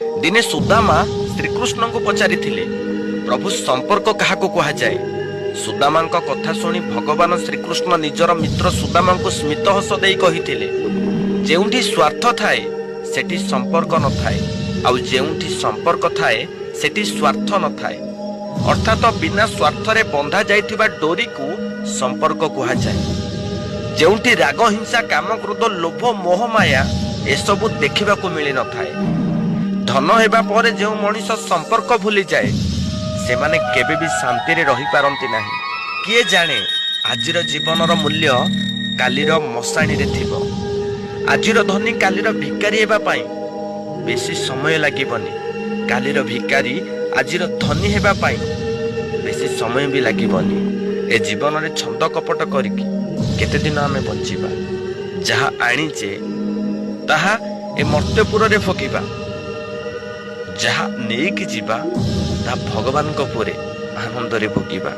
दिने सुदामा श्रीकृष्ण को पचारि प्रभु संपर्क क्या कहुए। सुदामा कथा शुणी भगवान श्रीकृष्ण निजर मित्र सुदामा को स्मित हस दे कही जेउठी स्वार्थ थाए सेठी संपर्क न थाए आउ जेउठी संपर्क थाए सेठी स्वार्थ न थाए। अर्थात बिना स्वार्थ रे बंधा जाइथिबा डोरी को संपर्क कहुए। जेउठी राग हिंसा काम क्रोध लोभ मोह माया एसबू देखा मिल न थाए। धन हेबा परे जो मनीष संपर्क भूली जाए से माने केबे भी शांति रे रही पारंती नाही। किए जाने आजिर जीवनर मूल्य कालीर मशाणी रे थिबो। आजिर धनी कालीर भिकारी हेबा पाई बेसी समय लागिबनी। कालीर भिकारी आजिर धनी हेबा पाई बेसी समय भी लागिबनी। ए जीवन रे छंद कपट करिकी केते दिन आमे बंचिबा। जहा आनीचे ताहा ए मर्त्यपुर रे फकीबा। जहा नेकी जीवा ता भगवान को पुरे आनंद रे भोगिबा।